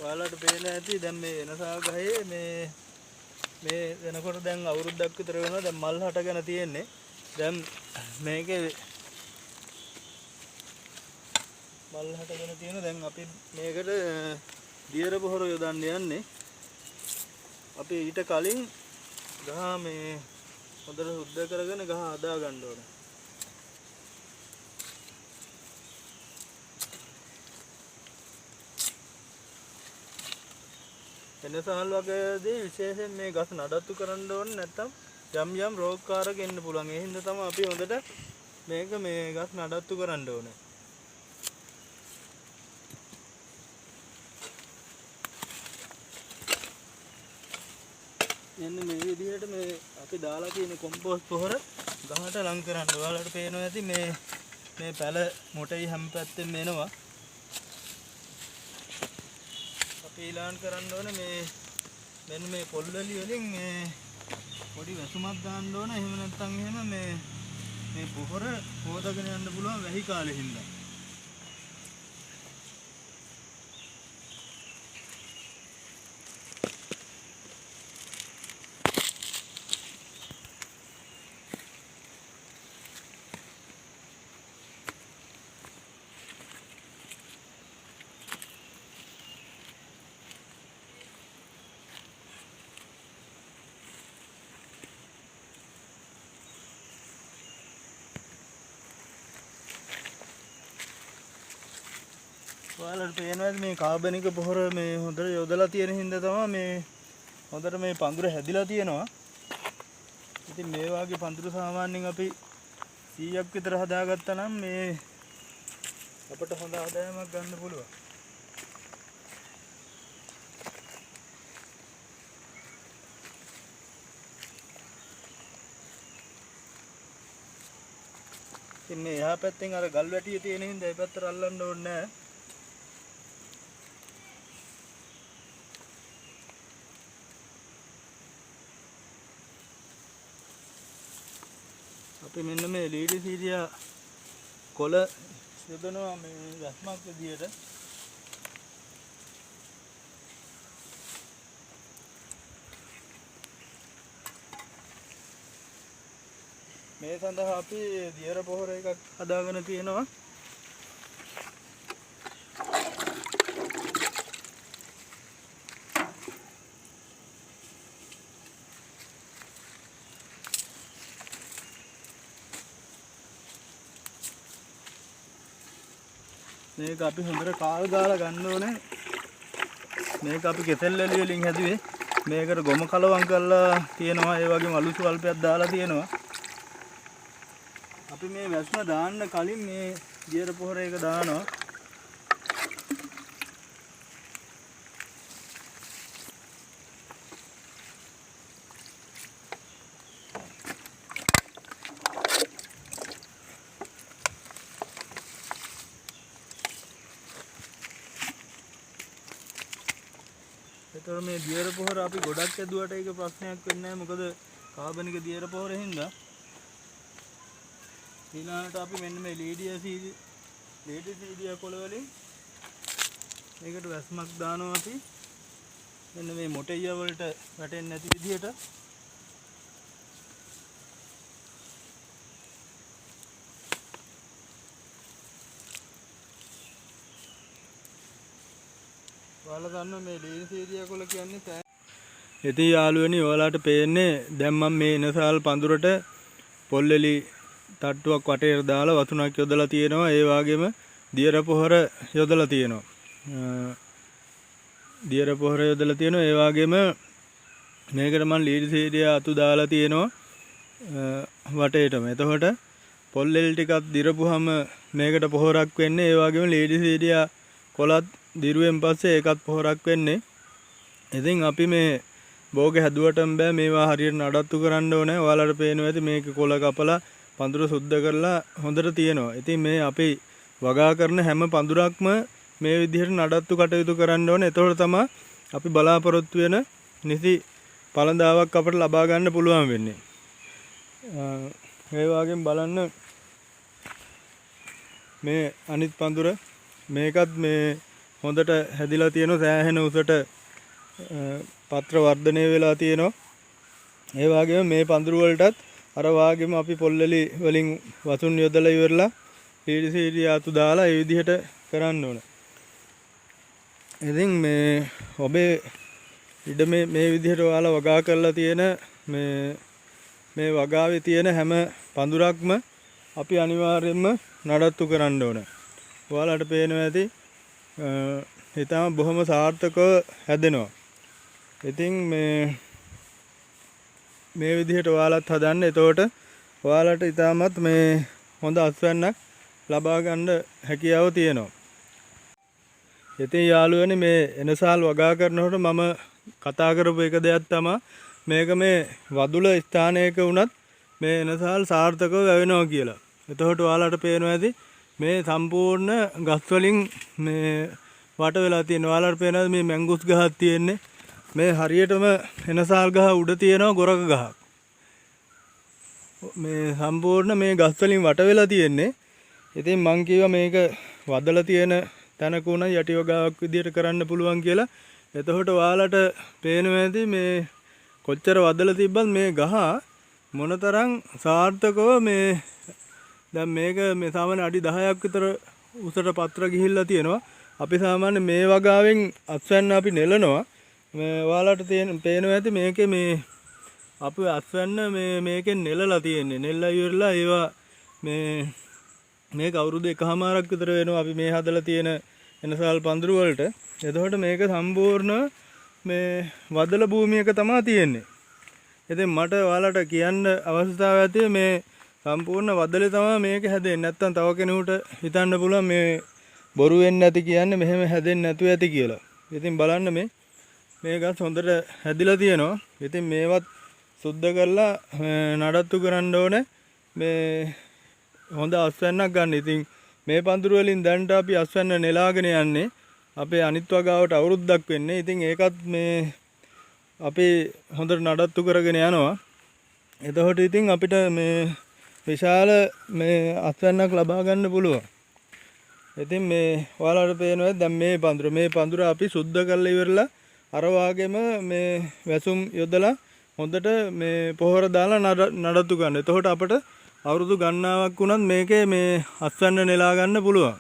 ඔයාලට පේන ඇති දැන් මේ වෙනසා ගහේ මේ වෙනකොට දැන් අවුරුද්දක් විතර වෙනවා දැන් මල් හටගෙන තියෙන්නේ. දැන් මේකේ මල් හටගෙන තියෙන දැන් අපි මේකට දියර පොහොර යොදන්න යන්නේ. අපි ඊට කලින් ගහ මේ හොඳට සුද්ධ කරගෙන ගහ හදා ගන්න ඕනේ. එන සහල් වගේදී විශේෂයෙන් මේ ගස් නඩත්තු කරන්න ඕනේ නැත්නම් යම් රෝගකාරක එන්න පුළුවන්. ඒ හින්දා තමයි අපි හොඳට මේක මේ ගස් නඩත්තු කරන්න ඕනේ. එන්න මේ විදිහට මේ අපි දාලා තියෙන කොම්පෝස්ට් පොහොර ගහට ලං කරන්න. ඔයාලට පේනවා ඇති මේ පැල මොටයි හැම පැත්තෙම එනවා. අපි ඊළාන් කරන්න ඕනේ මෙන්න මේ පොල්වැලි වලින් මේ පොඩි වැසුමක් දාන්න ඕනේ. එහෙම නැත්නම් එහෙම මේ පොහොර හොදගෙන යන්න පුළුවන් වැහි කාලේ හින්දා. ඔයාලට පේනවා මේ කාබනික පොහොර මේ හොඳට යොදලා තියෙන හින්දා තමයි මේ හොඳට මේ පඳුර හැදිලා තියෙනවා. ඉතින් මේ වගේ පඳුර සාමාන්‍යයෙන් අපි 100ක් විතර හදාගත්තා නම් මේ අපිට හොඳ ආදායමක් ගන්න පුළුවන්. ඉතින් මේ එහා පැත්තෙන් අර ගල් වැටිය තියෙන හින්දා ඒ පැත්තට අල්ලන්න ඕනේ නැහැ. අපි මෙන්න මේ ලීඩි සීරියා කොළ යොදනවා මේ වැස්මක් විදියට. මේ සඳහා අපි දියර පොහොර එකක් හදාගෙන තියෙනවා. මේක අපි හොඳට කාල් ගාලා ගන්න ඕනේ. මේක අපි කෙසෙල් එළි වලින් හැදුවේ. මේකට ගොම කලවම් කරලා තියෙනවා. ඒ වගේම අලු ස්වල්පයක් දාලා තියෙනවා. අපි මේ වැස්ම දාන්න කලින් මේ දියර පොහොර එක දානවා. එතකොට මේ දියර පොහොර අපි ගොඩක් ඇදුවට ඒක ප්‍රශ්නයක් වෙන්නේ නැහැ. මොකද කාබනික දියර පොහොර හින්දා. ඊළඟට අපි මෙන්න මේ ලීඩි සීඩියා කොළ වලින් මේකට වැස්මක් දානවා අපි. මෙන්න මේ මොටෙයිය වලට වැටෙන්නේ නැති විදිහට. ඔයාලා දන්නවා මේ ලීඩි සීඩියා කොළ කියන්නේ. ඉතින් යාළුවනි ඔයාලට පේන්නේ දැන් මම මේ එනසාල් පඳුරට පොල්ලෙලි තට්ටුවක් වටේට දාලා වතුනක් යොදලා තියෙනවා. ඒ වගේම දියර පොහොර යොදලා තියෙනවා. දියර පොහොර යොදලා තියෙනවා. ඒ වගේම මේකට මම ලීඩි සීඩියා අතු දාලා තියෙනවා වටේටම. එතකොට පොල්ලෙලි ටිකක් දිරපුවාම මේකට පොහොරක් වෙන්නේ. ඒ වගේම ලීඩි සීඩියා කොලත් දිරුවෙන් පස්සේ ඒකත් පොහොරක් වෙන්නේ. ඉතින් අපි මේ බෝග හැදුවටම බෑ මේවා හරියට නඩත්තු කරන්න ඕනේ. ඔයාලට පේනවා ඇති මේක කොළ කපලා පඳුර සුද්ධ කරලා හොඳට තියෙනවා. ඉතින් මේ අපි වගා කරන හැම පඳුරක්ම මේ විදිහට නඩත්තු කටයුතු කරන්න ඕනේ. එතකොට තමයි අපි බලාපොරොත්තු වෙන නිසි පළදාවක් අපට ලබා ගන්න පුළුවන් වෙන්නේ. ඒ වගේම බලන්න මේ අනිත් පඳුර මේකත් මේ හොඳට හැදිලා තියෙනවා. සෑහෙන උසට පත්‍ර වර්ධනය වෙලා තියෙනවා. ඒ වගේම මේ පඳුරු වලටත් අර වාගෙම අපි පොල්ලලි වලින් වතුන් යොදලා ඉවරලා පීඩිසීඩිය අතු දාලා ඒ විදිහට කරන්න ඕන. ඉතින් මේ ඔබේ ඉඩ මේ විදිහට ඔයාලා වගා කරලා තියෙන මේ වගාවේ තියෙන හැම පඳුරක්ම අපි අනිවාර්යයෙන්ම නඩත්තු කරන්න ඕන. ඔයාලට පේනවා ඇති ඊටම බොහොම සාර්ථකව හැදෙනවා. ඉතින් මේ විදිහට ඔයාලත් හදන්න. එතකොට ඔයාලට ඊටමත් මේ හොඳ අස්වැන්නක් ලබා ගන්න හැකියාව තියෙනවා. ඉතින් යාළුවනේ මේ එනසාල් වගා කරනකොට මම කතා කරපු එක දෙයක් තමයි මේක මේ වදුල ස්ථානයක වුණත් මේ එනසාල් සාර්ථකව වැවෙනවා කියලා. එතකොට ඔයාලට පේනවා ඇති මේ සම්පූර්ණ ගස් වලින් මේ වට වෙලා තියෙනවා. ඔයාලට පේනවාද මේ මැංගුස් ගහක් තියෙන්නේ. මේ හරියටම එනසාල් ගහ උඩ තියෙනවා ගොරක ගහක්. මේ සම්පූර්ණ මේ ගස් වලින් වට වෙලා තියෙන්නේ. ඉතින් මං කිව්වා මේක වදලා තියෙන තැනක උන යටි වගාවක් විදියට කරන්න පුළුවන් කියලා. එතකොට ඔයාලට පේනවා ඇති මේ කොච්චර වදලා තිබ්බත් මේ ගහ මොනතරම් සාර්ථකව මේ දැන් මේක මේ සාමාන්‍ය අඩි 10ක් විතර උසට පත්‍ර ගිහිල්ලා තියෙනවා. අපි සාමාන්‍ය මේ වගාවෙන් අස්වැන්න අපි නෙලනවා. මේ ඔයාලට පේනවා ඇති මේකේ මේ අපි අස්වැන්න මේකෙන් නෙලලා තියෙන්නේ. නෙල්ලා ඉවරලා ඒවා මේක අවුරුදු 1කමාරක් විතර වෙනවා අපි මේ හදලා තියෙන එනසාල් පඳුරු වලට. එතකොට මේක සම්පූර්ණ මේ වදල භූමියක තමයි තියෙන්නේ. ඉතින් මට ඔයාලට කියන්න අවශ්‍යතාවය ඇති මේ සම්පූර්ණ වදලේ තමයි මේක හැදෙන්නේ. නැත්තම් තව කෙනෙකුට හිතන්න පුළුවන් මේ බොරු වෙන්නේ නැති කියන්නේ මෙහෙම හැදෙන්නේ නැතුව ඇති කියලා. ඉතින් බලන්න මේ ගස් හොඳට හැදිලා තියෙනවා. ඉතින් මේවත් සුද්ධ කරලා නඩත්තු කරන්න ඕනේ. මේ හොඳ අස්වැන්නක් ගන්න. ඉතින් මේ පඳුරු වලින් දැන්ට අපි අස්වැන්න නෙලාගෙන යන්නේ. අපේ අනිත් වගාවට අවුරුද්දක් වෙන්නේ. ඉතින් ඒකත් මේ අපි හොඳට නඩත්තු කරගෙන යනවා. එතකොට ඉතින් අපිට මේ විශාල මේ අස්වැන්නක් ලබා ගන්න පුළුවන්. ඉතින් මේ ඔයාලට පේනවා දැන් මේ පඳුර අපි සුද්ධ කරලා ඉවරලා අර වාගෙම මේ වැසුම් යොදලා හොඳට මේ පොහොර දාලා නඩත්තු ගන්න. එතකොට අපිට අවුරුදු ගණනාවක් වුණත් මේකේ මේ අස්වැන්න නෙලා ගන්න පුළුවන්.